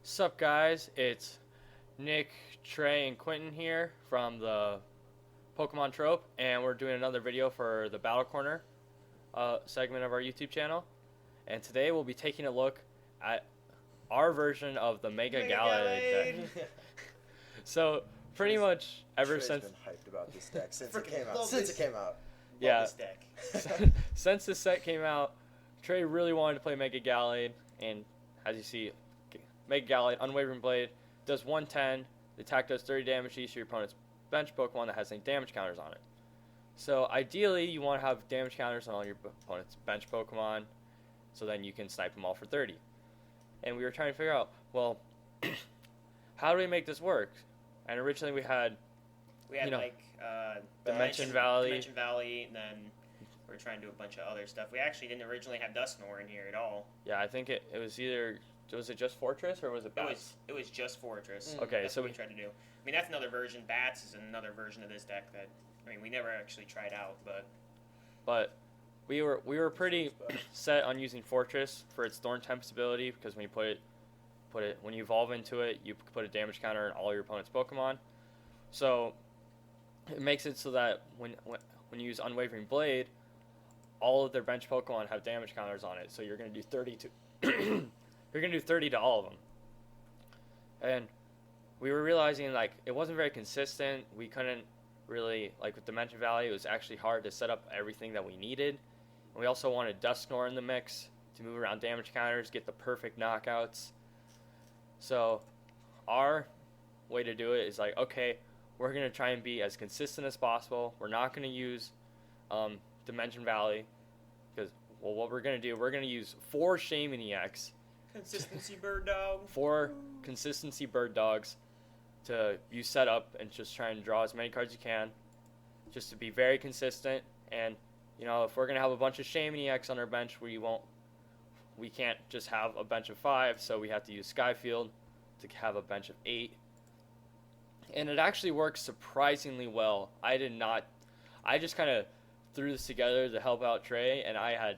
Sup guys, it's Nick, Trey, and Quentin here from the Pokemon Trope, and we're doing another video for the Battle Corner segment of our YouTube channel. And today we'll be taking a look at our version of the Mega Gallade deck. So pretty much ever Trey's since been hyped about this deck since it Freaking came out. love Since this- it came out. yeah, Love this deck. since this set came out, Trey really wanted to play Mega Gallade, and as you see, Mega Gallade, Unwavering Blade, does 110. The attack does 30 damage to each of your opponent's bench Pokemon that has any damage counters on it. So ideally, you want to have damage counters on all your opponent's bench Pokemon, so then you can snipe them all for 30. And we were trying to figure out, well, how do we make this work? And originally we had Dimension Valley, and then we were trying to do a bunch of other stuff. We actually didn't originally have Dusknoir in here at all. yeah, I think it was either, was it just Fortress or was it Bats? It was just Fortress. Okay, That's so what we tried to do. I mean, that's another version. Bats is another version of this deck that, I mean, we never actually tried out, But we were pretty set on using Fortress for its Thorn Tempest ability, because when you when you evolve into it, you put a damage counter on all your opponent's Pokemon. So it makes it so that when you use Unwavering Blade, all of their bench Pokemon have damage counters on it. So you're gonna do 30 to you're gonna do 30 to all of them. And we were realizing like it wasn't very consistent. We couldn't really, like with Dimension Valley, it was actually hard to set up everything that we needed. And we also wanted Dusknoir in the mix to move around damage counters, get the perfect knockouts. So our way to do it is like, okay, we're going to try and be as consistent as possible. We're not going to use Dimension Valley because, well, what we're going to do, we're going to use 4 Shaman EX. Consistency Bird Dog. 4 consistency Bird Dogs to use setup and just try and draw as many cards as you can, just to be very consistent. And you know, if we're gonna have a bunch of Shaman EX on our bench, we can't just have a bench of 5, so we have to use Skyfield to have a bench of 8. And it actually works surprisingly well. I just kind of threw this together to help out Trey, and I had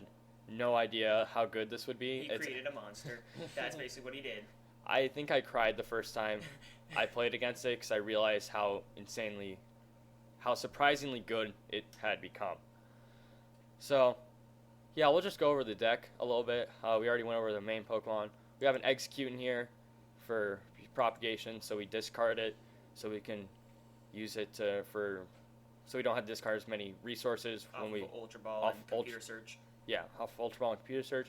no idea how good this would be. He created a monster. That's basically what he did. I think I cried the first time I played against it because I realized how surprisingly good it had become. So, yeah, we'll just go over the deck a little bit. We already went over the main Pokemon. We have an Execute in here for propagation, so we discard it so we can use it so we don't have to discard as many resources Off when we Ultra Ball off and Computer Search. yeah, off Ultra Ball and Computer Search.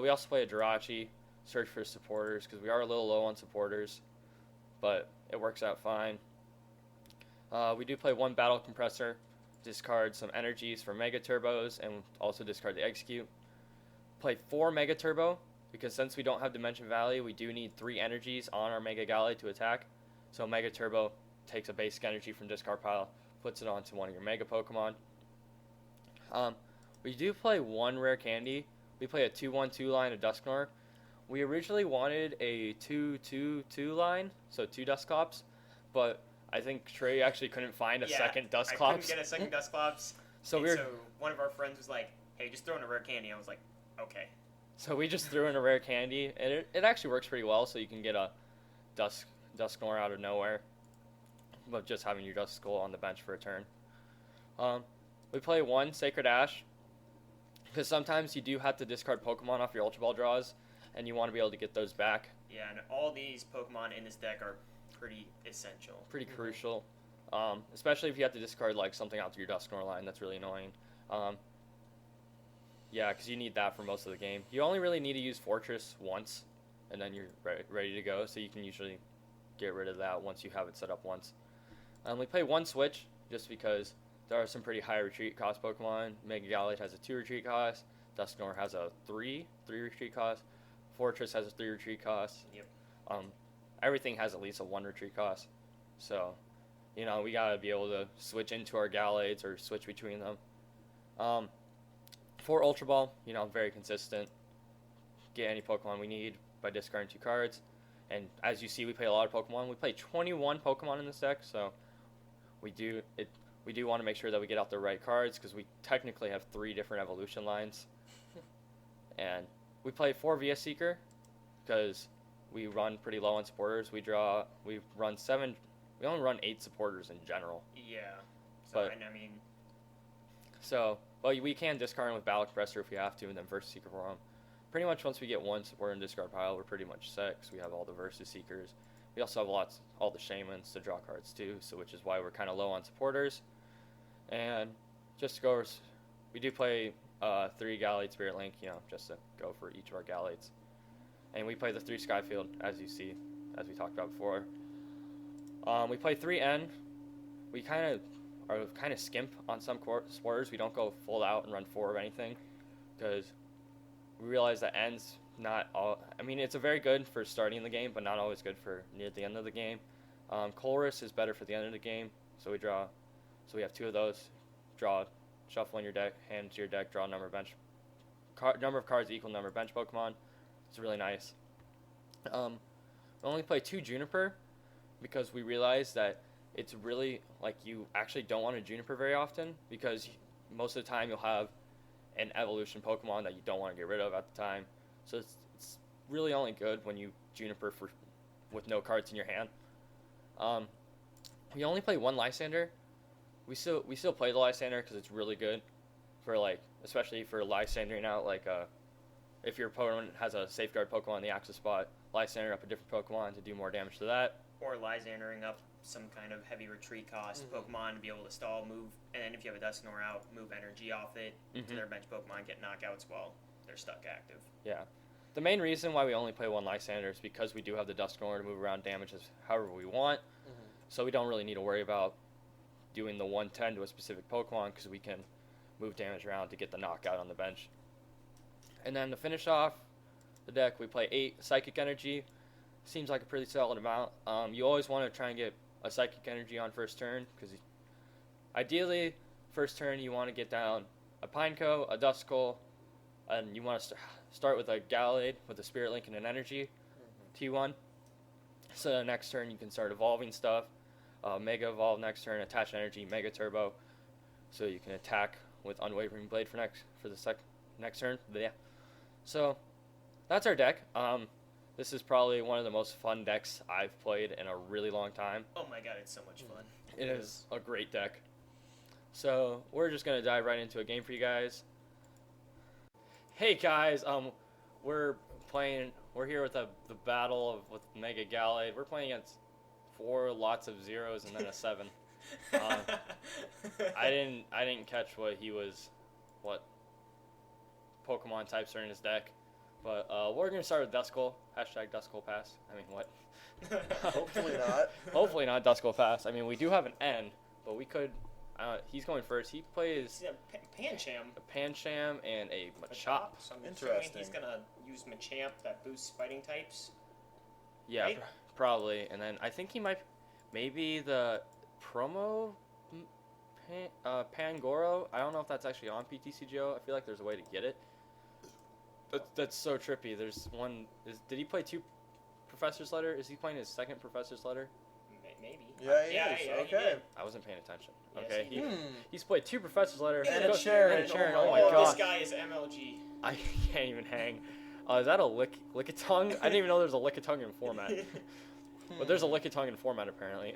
We also play a Jirachi, search for supporters, because we are a little low on supporters, but it works out fine. We do play 1 Battle Compressor, discard some energies for Mega Turbos, and also discard the Execute. Play 4 Mega Turbo, because since we don't have Dimension Valley, we do need 3 energies on our Mega Gallade to attack. So Mega Turbo takes a basic energy from discard pile, puts it onto one of your Mega Pokemon. We do play 1 Rare Candy. We play a 2-1-2 line of Dusknoir. We originally wanted a 2-2-2 line, so 2 Dusclops, but I think Trey actually couldn't find a second Dusclops. I couldn't get a second Dusclops. So one of our friends was like, hey, just throw in a Rare Candy. I was like, okay. So we just threw in a Rare Candy, and it actually works pretty well, so you can get a Dusknoir out of nowhere, but just having your Duskull on the bench for a turn. We play 1 Sacred Ash, because sometimes you do have to discard Pokemon off your Ultra Ball draws, and you want to be able to get those back. Yeah, and all these Pokemon in this deck are pretty essential. Pretty crucial, especially if you have to discard like something out to your Dusknoir line. That's really annoying. Yeah, because you need that for most of the game. You only really need to use Fortress once, and then you're ready to go. So you can usually get rid of that once you have it set up once. We play 1 Switch just because there are some pretty high retreat cost Pokemon. Mega Gallade has a 2 retreat cost. Dusknoir has a 3 retreat cost. Fortress has a 3 retreat cost. Yep. Everything has at least a 1 retreat cost. So, you know, we gotta be able to switch into our Gallades or switch between them. For Ultra Ball, you know, very consistent. Get any Pokemon we need by discarding 2 cards. And as you see, we play a lot of Pokemon. We play 21 Pokemon in this deck, so we do want to make sure that we get out the right cards, because we technically have 3 different evolution lines. And we play 4 VS Seeker, because we run pretty low on supporters. We run 7. We only run 8 supporters in general. Yeah. So, But- and I mean, So, well, we can discard them with Battle Compressor if we have to, and then Versus Seeker for them. Pretty much once we get one supporter in discard pile, we're pretty much set, 'cause we have all the Versus Seekers. We also have all the Shamans to draw cards too, so which is why we're kind of low on supporters. And just to go, we do play 3 Gallade Spirit Link, just to go for each of our Gallades. And we play the 3 Skyfield, as you see, as we talked about before. We play 3 N. We kind of skimp on some supporters. We don't go full out and run 4 of anything, because we realize that N's not all. I mean, it's a very good for starting the game, but not always good for near the end of the game. Colress is better for the end of the game, so we have 2 of those. Shuffle in your deck, hand to your deck, draw a number of cards equal number of bench Pokemon. It's really nice. We only play 2 Juniper because we realize that it's really like you actually don't want a Juniper very often, because most of the time you'll have an evolution Pokemon that you don't want to get rid of at the time. So it's really only good when you Juniper with no cards in your hand. We only play 1 Lysander. We still play the Lysander because it's really good for especially for Lysandering out if your opponent has a safeguard Pokemon in the access spot, Lysander up a different Pokemon to do more damage to that. or Lysandering up some kind of heavy retreat cost Pokemon to be able to stall, move, and then if you have a Dusknoir out, move energy off it to their bench Pokemon, get knockouts while they're stuck active. Yeah. The main reason why we only play 1 Lysander is because we do have the Dusknoir to move around damages however we want, so we don't really need to worry about doing the 110 to a specific Pokemon, because we can move damage around to get the knockout on the bench. And then to finish off the deck, we play 8 Psychic Energy. Seems like a pretty solid amount. You always want to try and get a Psychic Energy on first turn, because ideally, first turn you want to get down a Pineco, a Duskull, and you want to start with a Gallade with a Spirit Link and an Energy, T1. So the next turn you can start evolving stuff. Mega Evolve next turn, Attach Energy, Mega Turbo, so you can attack with Unwavering Blade for the next turn. But yeah. So that's our deck. This is probably one of the most fun decks I've played in a really long time. Oh my god, it's so much fun. It is a great deck. So we're just gonna dive right into a game for you guys. Hey guys, we're here with the battle with Mega Gallade. We're playing against 4 lots of zeros and then a 7. I didn't catch what Pokemon types are in his deck, but we're gonna start with Duskull. #Duskull Pass. I mean, what? Hopefully not. Hopefully not Duskull Pass. I mean, we do have an N, but we could. He's going first. He plays a Pancham. a Pancham and a Machop. So I'm assuming Interesting. he's gonna use Machamp that boosts fighting types. Yeah, Right? probably. And then I think he maybe the promo Pangoro. I don't know if that's actually on PTCGO. I feel like there's a way to get it. That's so trippy. There's one. Did he play 2 Professor's Letter? Is he playing his 2nd Professor's Letter? Maybe. Yeah, he is. he Okay. did. I wasn't paying attention. Yes, Okay, he did. he's played 2 Professor's Letter. And a Goes- Cheren. and a Cheren. Oh Oh my my This god. guy is MLG. I can't even hang. Is that a Lickitung? I didn't even know there's a Lickitung in format. But there's a Lickitung in format apparently.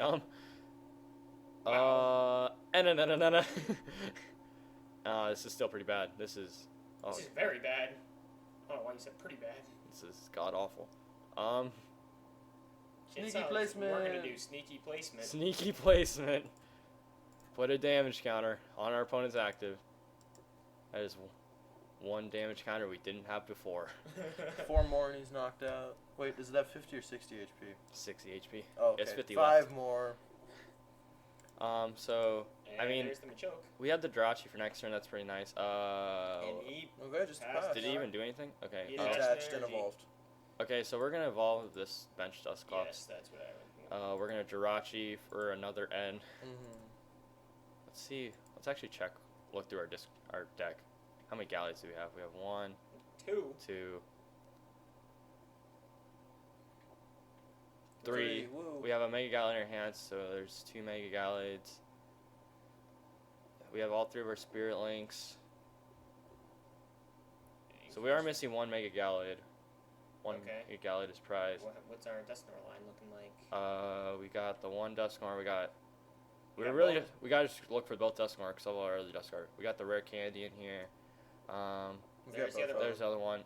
This is still pretty bad. This is This is very bad. I don't know why you said pretty bad. this is god awful. Sneaky placement. We're gonna do sneaky placement. Sneaky placement. Put a damage counter on our opponent's active. That is 1 damage counter we didn't have before. 4 more and he's knocked out. Wait, does it have 50 or 60 HP? 60 HP. Oh, okay. It's 50 5 left. more. So And I mean, there's the Machoke. we had the Jirachi for next turn. That's pretty nice. And he Okay, just Passed. pass. Did he even do anything? Okay. He He attached attached and energy. evolved. Okay, so we're gonna evolve this bench Dusclops. Yes, that's what I would. We're gonna Jirachi for another N. Mm-hmm. Let's see. Let's actually look through our deck. How many Gallades do we have? We have 1, 2. 2, 3. Woo. We have a Mega Gallade in our hands, so there's 2 Mega Gallades. We have all 3 of our Spirit Links. So we are missing 1 Mega Gallade. One Okay. Gallade is prize. What's our Dusknoir line looking like? We got the one Dusknoir. We got we gotta just look for both Dusknoir because all our other Dusknoir. We got the rare candy in here. There's the other There's the other one.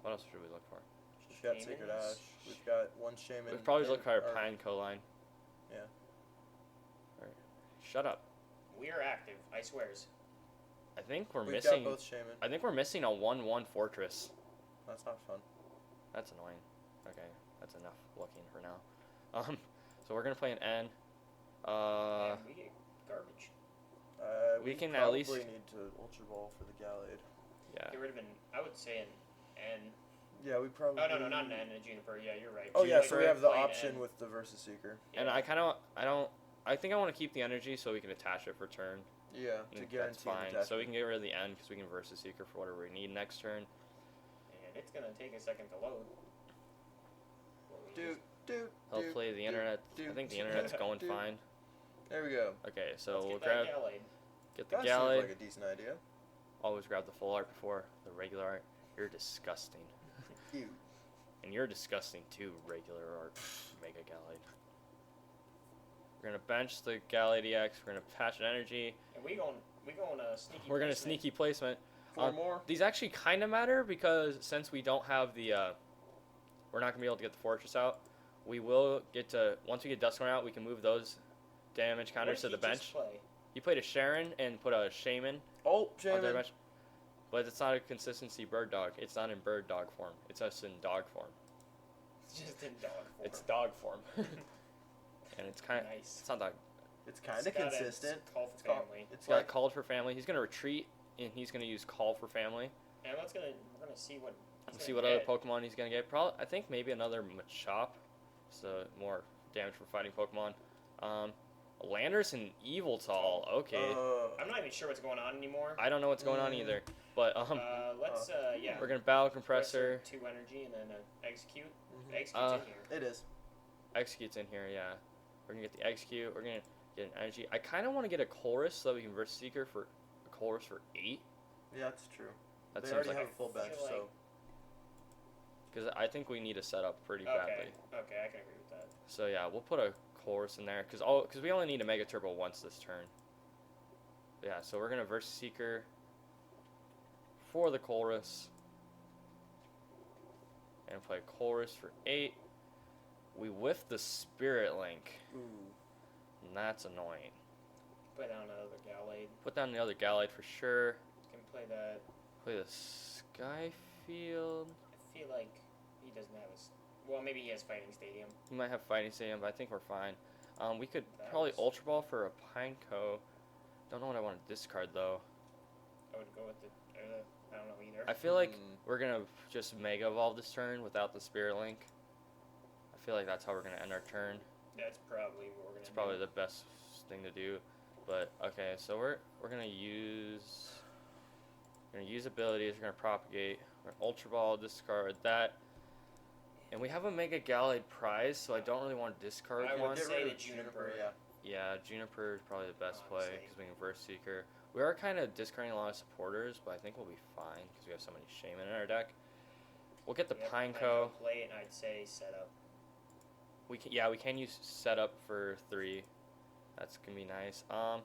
What else should we look for? We've got Sacred Ash. We've got one Shaman. We've probably look for our Pineco line. Yeah. Alright. Shut up. We are active. I swears. I think we're We've missing. got both Shaman. I think we're missing a 1/1 fortress. That's not fun. That's annoying. Okay, that's enough looking for now. So we're gonna play an N. And we get garbage. We can at probably least- need to Ultra Ball for the Gallade. Yeah. Get rid of an. I would say an N. Yeah, we probably. Oh no, not an N. A Juniper. Yeah, you're right. Oh yeah, so Juniper. we have the Play an option N. with the Versus Seeker. And I think I want to keep the energy so we can attach it for turn. Yeah, to That's guarantee fine. attachment. So we can get rid of the N because we can Versus Seeker for whatever we need next turn. And it's gonna take a second to load. Dude. Hopefully the internet. I think the internet's going dude. fine. There we go. Okay, so Let's we'll get that get the That seems Gallade. like a decent idea. Always grab the full art before the regular art. You're disgusting. Ew. And you're disgusting too, regular art. Mega Gallade. We're gonna bench the Gallade EX. We're gonna patch an energy. And we going sneaky. We're gonna placement. sneaky placement. Four more. These actually kind of matter because since we don't have the, we're not gonna be able to get the fortress out. We will get to once we get Dusknoir out, we can move those damage counters to What the did he just bench. play? He played a Sharon and put a Shaman Oh, on their Shaman. bench, but it's not a consistency bird dog. It's not in bird dog form. It's just in dog form. It's just in dog form. It's dog form, and it's kind of nice. it's not dog. It's kind It's of got a consistent. Call for It's called- family. It's He's got like called for family. He's gonna retreat and he's gonna use call for family. And we're gonna see what. he's See gonna what other get. Pokemon he's gonna get. Probably, I think maybe another Machop, so more damage for fighting Pokemon. Landers and Eviltal. Okay, I'm not even sure what's going on anymore. I don't know what's going on either. But Let's yeah. we're gonna Battle Compressor. 2 energy and then execute. Mhm. Execute's in here. It is. Execute's in here. Yeah, we're gonna get the Execute. We're gonna get an energy. I kind of want to get a Chorus so that we can Versus Seeker for a Chorus for 8. Yeah, that's true. That They seems already like have a full bench, feel like- so because I think we need to set up pretty Okay. badly. Okay, I can agree with that. So yeah, we'll put a Chorus in there because we only need a Mega Turbo once this turn. Yeah, so we're gonna Versus Seeker for the Chorus and play Chorus for 8. We whiff the Spirit Link, ooh. and that's annoying. Play down another Gallade. Put down the other Gallade for sure. Can play that. Play the Skyfield. I feel like he doesn't have his. Well, maybe he has Fighting Stadium. He might have Fighting Stadium, but I think we're fine. We could That probably was- Ultra Ball for a Pineco. Don't know what I want to discard though. I would go with the. I don't know either. I feel like we're gonna just Mega Evolve this turn without the Spirit Link. I feel like that's how we're gonna end our turn. That's probably what we're gonna. It's probably the best thing to do. But okay, so we're gonna use abilities. We're gonna propagate. We're gonna Ultra Ball, discard that, and we have a Mega Gallade prize, so I don't really want to discard I would one. get Get say rid the of Juniper. Yeah. Yeah, Juniper is probably the best play Honestly. because we can Verse Seeker. We are kind of discarding a lot of supporters, but I think we'll be fine because we have so many Shaman in our deck. We'll get the Yep, Pineco. Play it, and I'd say set up. We can use setup for 3. That's gonna be nice. Wow.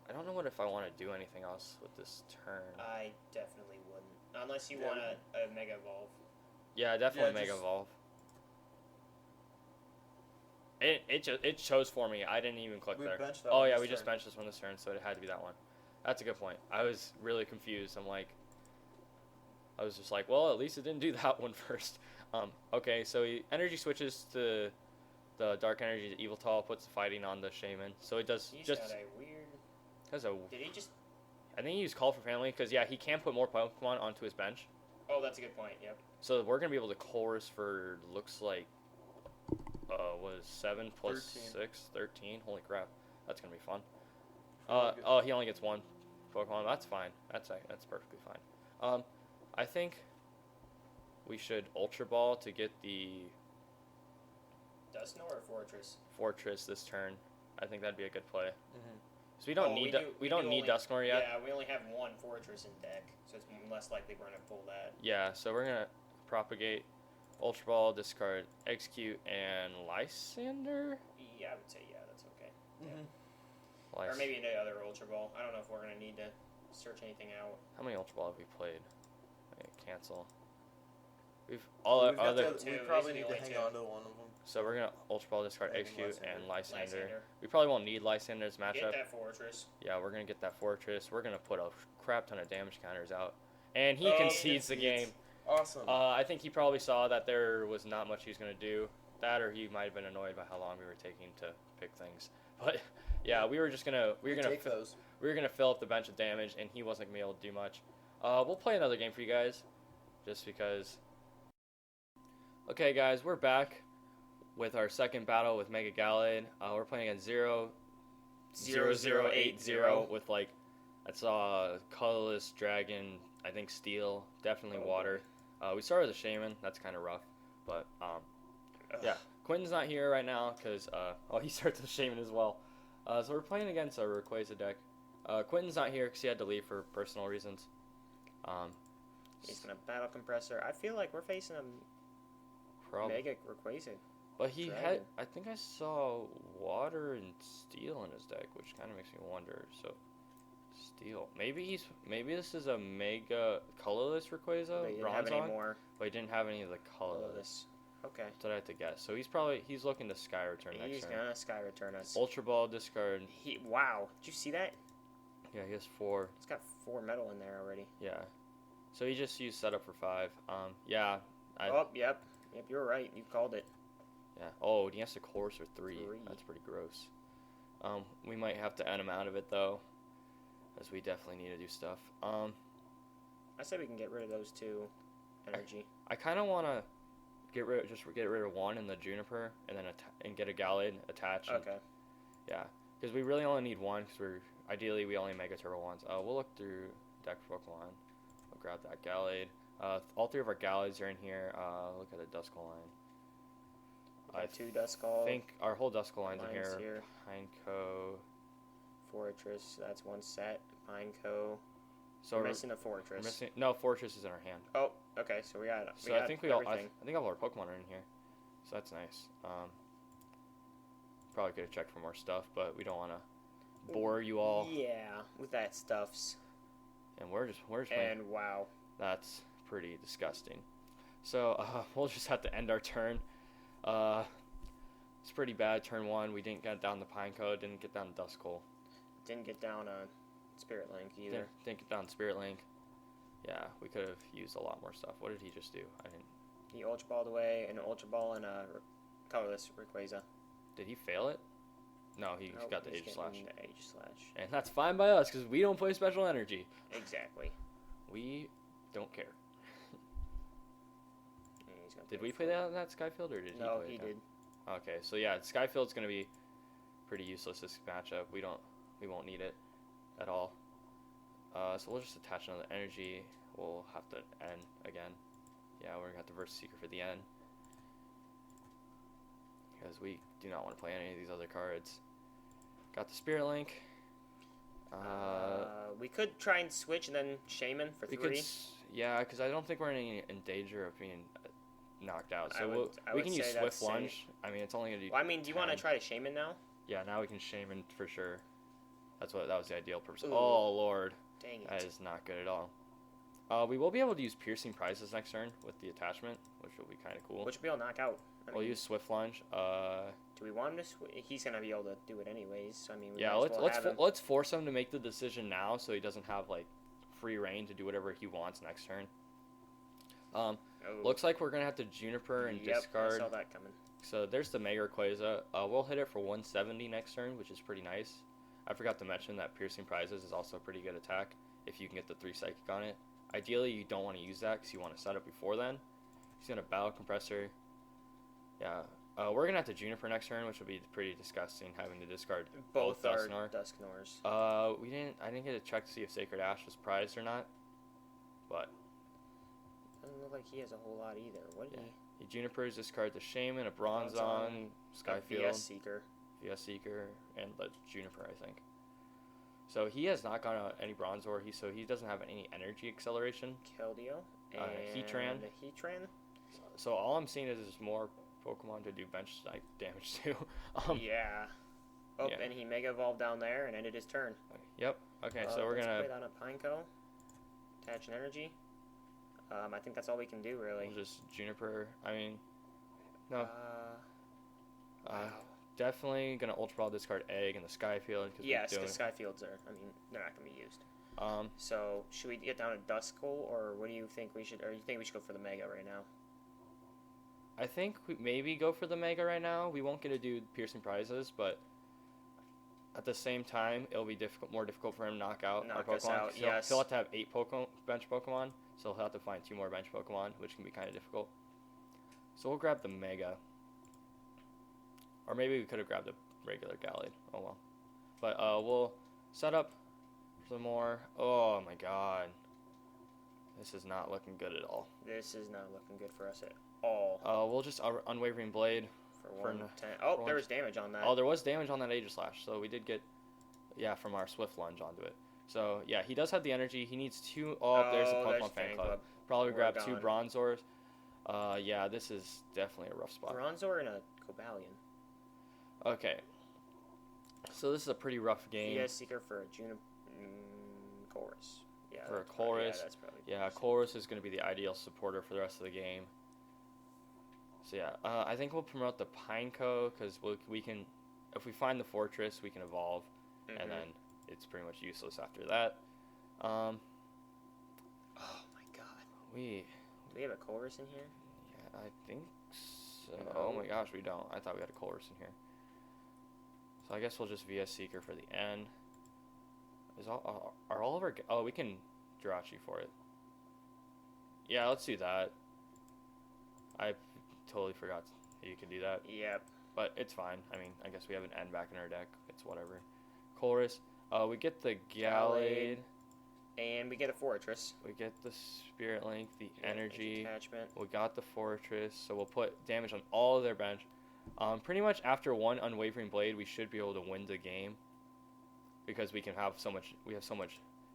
I don't know what if I want to do anything else with this turn. I definitely wouldn't, unless you Yeah. want a Mega Evolve. Yeah, definitely Yeah, Mega just- Evolve. It chose for me. I didn't even click We there. benched that Oh one yeah, this we just turn. benched this one this turn, so it had to be that one. That's a good point. I was really confused. I was just like, well, at least it didn't do that one first. Okay, so he energy switches to the Dark Energy to Eviltal, puts the fighting on the Shaman. So it does He's just got a weird. has a. Did he just? I think he used Call for Family because yeah, he can put more Pokemon onto his bench. Oh, that's a good point. Yep. So we're gonna be able to chorus for looks like was 7 plus 13. 6, 13. Holy crap, that's gonna be fun. Really good. Oh, he only gets one Pokemon. That's fine. That's perfectly fine. I think we should Ultra Ball to get the Dusknoir or Fortress? Fortress this turn. I think that'd be a good play. So we don't need we don't need Dusknoir yet. Yeah, we only have one Fortress in deck, so it's less likely we're gonna pull that. Yeah, so we're gonna propagate, Ultra Ball, discard, execute, and Lysander. Yeah, I would say that's okay. Mm-hmm. Or maybe another Ultra Ball. I don't know if we're gonna need to search anything out. How many Ultra Ball have we played? Okay, cancel. We've We probably need to hang on to one of them. So we're gonna Ultra Ball, discard, execute, and Lysander. Lysander. We probably won't need Lysander's matchup. Get that Fortress. Yeah, we're gonna get that Fortress. We're gonna put a crap ton of damage counters out, and he concedes the game. Awesome. I think he probably saw that there was not much he was gonna do. That, or he might have been annoyed by how long we were taking to pick things. But yeah, we were gonna fill up the bench with damage, and he wasn't gonna be able to do much. We'll play another game for you guys, just because. Okay, guys, we're back with our second battle with Mega Gallade. We're playing against 0-0-0-0-8-0 with I saw colorless dragon, I think steel, definitely water. We started with a shaman. That's kind of rough, but yeah. Quentin's not here right now because he starts with shaman as well. So we're playing against a Rayquaza deck. Quentin's not here because he had to leave for personal reasons. He's gonna battle compressor. I feel like we're facing a Mega Rayquaza. But he had, I think I saw water and steel in his deck, which kind of makes me wonder. So, steel. Maybe this is a Mega colorless Rayquaza. But he didn't have any more. But he didn't have any of the colorless. Okay. That's what I have to guess. So he's looking to Sky Return next turn. He's gonna Sky Return us. Ultra Ball, discard. Wow. Did you see that? Yeah, he has 4. He's got 4 metal in there already. Yeah. So he just used setup for 5. Yeah. Yep, you're right. You called it. Yeah. Oh, he has to course for 3. That's pretty gross. We might have to end him out of it though, as we definitely need to do stuff. I say we can get rid of those 2 energy. I kind of want to get rid of 1 in the Juniper, and then get a Gallade attached. Okay. Yeah, because we really only need 1, because ideally we only Mega Turbo ones. We'll look through deck for Pokemon. We'll grab that Gallade. All 3 of our Gallades are in here. Look at the Duskull line. I 2 Duskull. I think our whole Duskull line's in here. Pineco. Fortress, that's 1 set. Pineco. So we're missing a Fortress. No, Fortress is in our hand. Oh, okay. So we got. I think all our Pokemon are in here, so that's nice. Probably could have checked for more stuff, but we don't want to bore you all. Yeah, with that stuffs. And we're just playing. And wow, that's pretty disgusting. So we'll just have to end our turn. It's pretty bad. Turn 1, we didn't get down the Pineco, didn't get down the Duskull. Didn't get down Spirit Link either. Didn't get down Spirit Link. Yeah, we could have used a lot more stuff. What did he just do? I didn't. He Ultra Balled away an Ultra Ball and a colorless Rayquaza. Did he fail it? No, he got the Age Slash. And that's fine by us because we don't play Special Energy. Exactly. We don't care. Did we play that on that Skyfield, or did he play it? No, he did. Okay, so yeah, Skyfield's gonna be pretty useless this matchup. We won't need it at all. So we'll just attach another energy. We'll have to end again. Yeah, we're gonna have to Verse Seeker for the end because we do not want to play any of these other cards. Got the Spirit Link. We could try and switch and then Shaman for 3. Yeah, because I don't think we're in danger of being knocked out. So we can use Swift Lunge. I mean, it's only gonna do. Well, I mean, do you want to try to Shaman now? Yeah, now we can Shaman for sure. That was the ideal purpose. Ooh. Oh Lord, dang it! That is not good at all. We will be able to use Piercing Prizes next turn with the attachment, which will be kind of cool. Which will be able to knock out. We'll use Swift Lunge. Do we want him to? He's gonna be able to do it anyways. So I mean, let's force him to make the decision now, so he doesn't have free reign to do whatever he wants next turn. Looks like we're gonna have to Juniper and discard. I saw that coming. So there's the Mega Rayquaza. We'll hit it for 170 next turn, which is pretty nice. I forgot to mention that Piercing Prizes is also a pretty good attack if you can get the 3 Psychic on it. Ideally, you don't want to use that because you want to set up before then. He's gonna Battle Compressor. Yeah, we're gonna have to Juniper next turn, which will be pretty disgusting having to discard both Dusknoirs. I didn't get to check to see if Sacred Ash was prized or not, but. Doesn't look like he has a whole lot either. What did he Junipers, discard the Shaman, a Bronzong, Skyfield, VS Seeker, and the Juniper, I think. So he has not gone out any Bronzor. So he doesn't have any energy acceleration. Keldeo. And Heatran. Heatran. So all I'm seeing is just more Pokemon to do bench type damage to. Yeah. Oh, yeah. and he Mega Evolved down there and ended his turn. Yep. Okay, so we're let's gonna play down a Pineco. Attach an energy. I think that's all we can do, really. we'll just Juniper. I mean, no. Wow. Definitely gonna Ultra Ball discard Egg in the Skyfield. Yes, because Skyfields are. I mean, they're not gonna be used. So should we get down to Duskull, or what do you think we should? Or you think we should go for the Mega right now? I think we maybe go for the Mega right now. We won't get to do piercing prizes, but at the same time, it'll be more difficult for him to knock out our us Pokemon. out, yes. He'll have to have 8 bench Pokemon, so he'll have to find 2 more bench Pokemon, which can be kind of difficult. So we'll grab the Mega. Or maybe we could have grabbed the regular Gallade. Oh well. But we'll set up some more. Oh my god. This is not looking good at all. This is not looking good for us at all. We'll just Unwavering Blade. For 110. Oh, there was damage on that. Oh, there was damage on that Aegislash, so we did get, from our Swift Lunge onto it. So, yeah, he does have the energy. He needs 2. Oh, there's the Pokemon Fan Club. Probably grab 2 Bronzors. Yeah, this is definitely a rough spot. Bronzor and a Cobalion. Okay. So this is a pretty rough game. VS Seeker for a Chorus. Yeah. For a Chorus. Yeah, that's probably. Yeah, Chorus is going to be the ideal supporter for the rest of the game. So yeah, I think we'll promote the Pineco because we can, if we find the Fortress, we can evolve, and then it's pretty much useless after that. Oh my god. Do we have a Chorus in here? Yeah, I think so. No. Oh my gosh, we don't. I thought we had a Chorus in here. So I guess we'll just VS Seeker for the N. Are all of our... Oh, we can Jirachi for it. Yeah, let's do that. I totally forgot you could do that. Yep. But it's fine. I mean, I guess we have an N back in our deck. It's whatever. Chorus. We get the Gallade. And we get a Fortress. We get the Spirit Link, the Energy. Attachment. We got the Fortress. So we'll put damage on all of their bench. Pretty much after 1 Unwavering Blade, we should be able to win the game. Because we have so much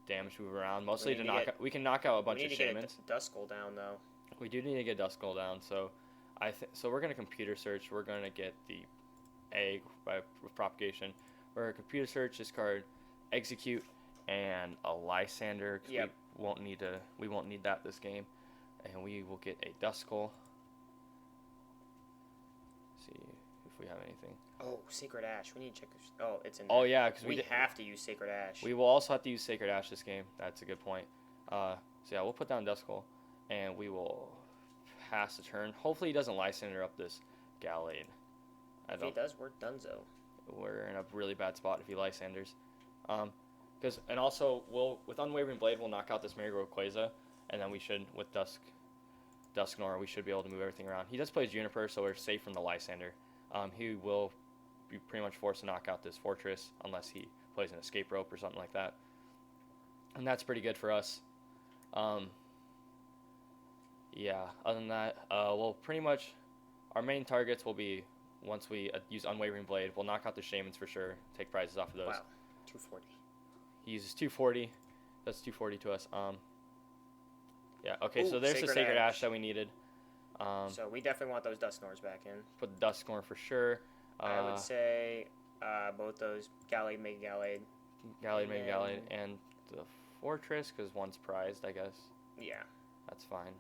damage moving around. Mostly we can knock out a bunch of Shamans. We need to get Duskull down, though. We do need to get Duskull down, so so we're gonna computer search. We're gonna get the Egg with propagation. We're gonna computer search, discard, execute, and a Lysander. Yep. We won't need that this game, and we will get a Duskull. See if we have anything. Oh, Sacred Ash. We need to check this. Oh, it's in there. there. Oh yeah, because we have to use Sacred Ash. We will also have to use Sacred Ash this game. That's a good point. So yeah, we'll put down Duskull, and we will pass the turn. Hopefully he doesn't Lysander up this Gallade. If he does, we're donezo. We're in a really bad spot if he Lysanders. And also with Unwavering Blade we'll knock out this Marigold Quasar, and then we should with Dusknoir we should be able to move everything around. He does play Juniper, so we're safe from the Lysander. He will be pretty much forced to knock out this Fortress unless he plays an Escape Rope or something like that. And that's pretty good for us. Yeah, other than that, we'll pretty much, our main targets will be, once we use Unwavering Blade, we'll knock out the Shamans for sure, take prizes off of those. Wow, 240. He uses 240, that's 240 to us. Yeah, okay, Ooh, so there's the Sacred Ash that we needed. So we definitely want those Dusknoirs back in. Put the Dusknoir for sure. I would say both those Gallade, Mega Gallade. Gallade, Mega Gallade, and the Fortress, because one's prized, I guess. Yeah. That's fine.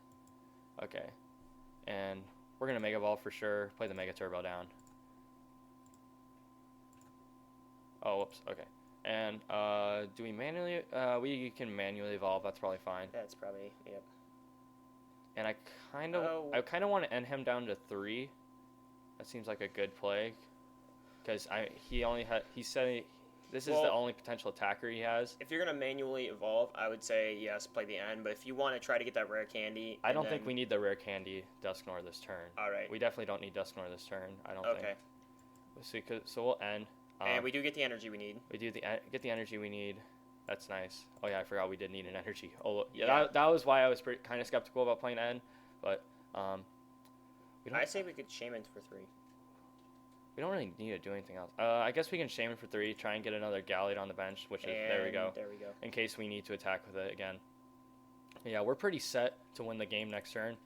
Okay. And we're going to Mega Ball for sure. Play the Mega Turbo down. Oh, whoops. Okay. And do we manually... we can manually evolve. That's probably fine. That's probably... Yep. And I kind of want to end him down to 3. That seems like a good play. Because he said this is the only potential attacker he has. If you're going to manually evolve, I would say yes, play the end. But if you want to try to get that rare candy... I don't think we need the rare candy Dusknoir this turn. All right. We definitely don't need Dusknoir this turn. I don't think. Okay. So we'll end. And we do get the energy we need. We do get the energy we need. That's nice. Oh yeah, I forgot we did need an energy. Oh yeah, that was why I was kind of skeptical about playing N. But I say we could Shaman for 3. We don't really need to do anything else. I guess we can Shaman for 3, try and get another Gallade on the bench, which is, there we go. There we go. In case we need to attack with it again. Yeah, we're pretty set to win the game next turn.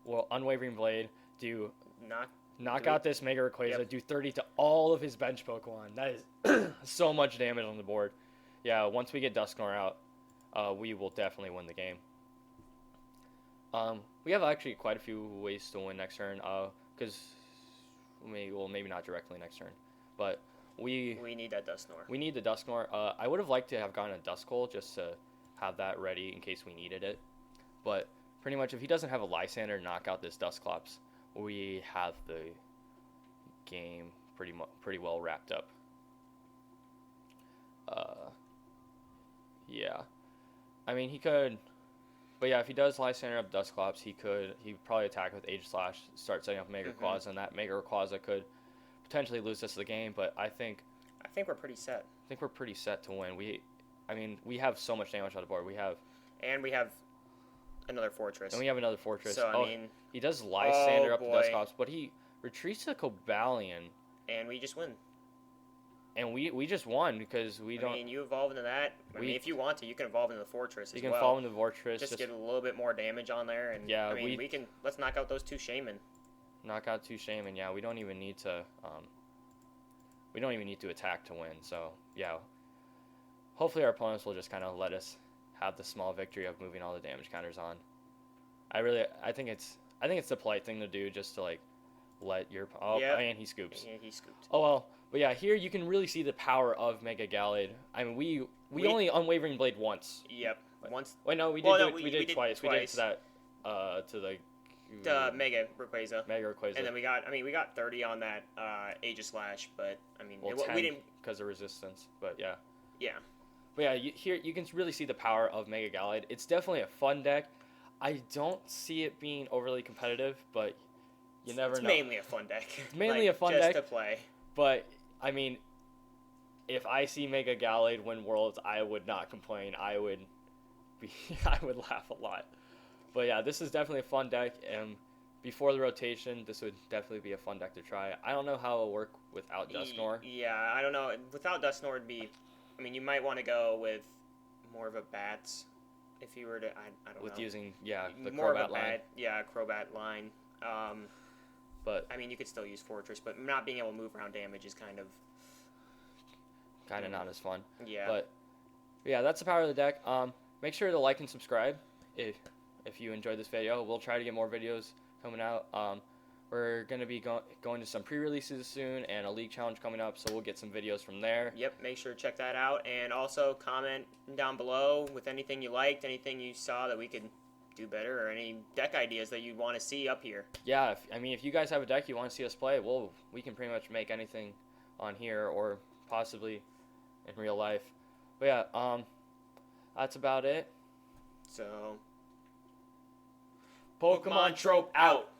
Well, Unwavering Blade, knock out this Mega Rayquaza, Yep. do 30 to all of his bench Pokemon. That is so much damage on the board. Yeah, once we get Dusknoir out, we will definitely win the game. We have actually quite a few ways to win next turn, because maybe not directly next turn, but we need that Dusknoir. We need the Dusknoir. I would have liked to have gotten a Duskull just to have that ready in case we needed it, but pretty much if he doesn't have a Lysander knock out this Dusclops, we have the game pretty well wrapped up. Yeah, I mean he could, but yeah, if he does Lysander up Dusclops, he'd probably attack with Age Slash, start setting up Mega Rayquaza, and that Mega Rayquaza could potentially lose us the game. But I think we're pretty set. I think we're pretty set to win. We have so much damage on the board. We have another Fortress. And we have another Fortress. So I mean, he does Lysander up boy. the Dusclops, but he retreats to Cobalion. And we just win. And we just won because we don't. I mean, you evolve into that. I mean, if you want to, you can evolve into the Fortress as well. You can evolve into the Fortress. Just get a little bit more damage on there, and yeah, I mean, we can. Let's knock out those 2 Shaman. Knock out 2 Shaman. Yeah, we don't even need to. We don't even need to attack to win. So yeah, hopefully our opponents will just kind of let us have the small victory of moving all the damage counters on. I think it's the polite thing to do, just to like let your and he scoops. Yeah, he scooped. Oh well. But yeah, here you can really see the power of Mega Gallade. I mean, we only Unwavering Blade once. Yep. Once. Wait, no, we did it twice. We did it to that, to the Mega Rayquaza. Mega Rayquaza. And then we got 30 on that Aegis Slash, but I mean, well, we didn't because of resistance. But yeah. Yeah. But yeah, here you can really see the power of Mega Gallade. It's definitely a fun deck. I don't see it being overly competitive, but you never know. It's mainly a fun deck. It's mainly a fun deck just to play. But I mean, if I see Mega Gallade win Worlds, I would not complain. I would laugh a lot. But yeah, this is definitely a fun deck, and before the rotation, this would definitely be a fun deck to try. I don't know how it'll work without Dusknoir. Yeah, I don't know. Without Dusknoir, it'd be. I mean, you might want to go with more of a Bats if you were to. I don't know. With using the more Crobat of a line. Crobat line. But I mean, you could still use Fortress, but not being able to move around damage is kind of not as fun. Yeah. But yeah, that's the power of the deck. Make sure to like and subscribe if you enjoyed this video. We'll try to get more videos coming out. We're going to be going to some pre-releases soon and a league challenge coming up, so we'll get some videos from there. Yep, make sure to check that out, and also comment down below with anything you liked, anything you saw that we could do better, or any deck ideas that you want to see up here. Yeah, if you guys have a deck you want to see us play, we can pretty much make anything on here or possibly in real life. But yeah, that's about it. So, Pokemon Trope out.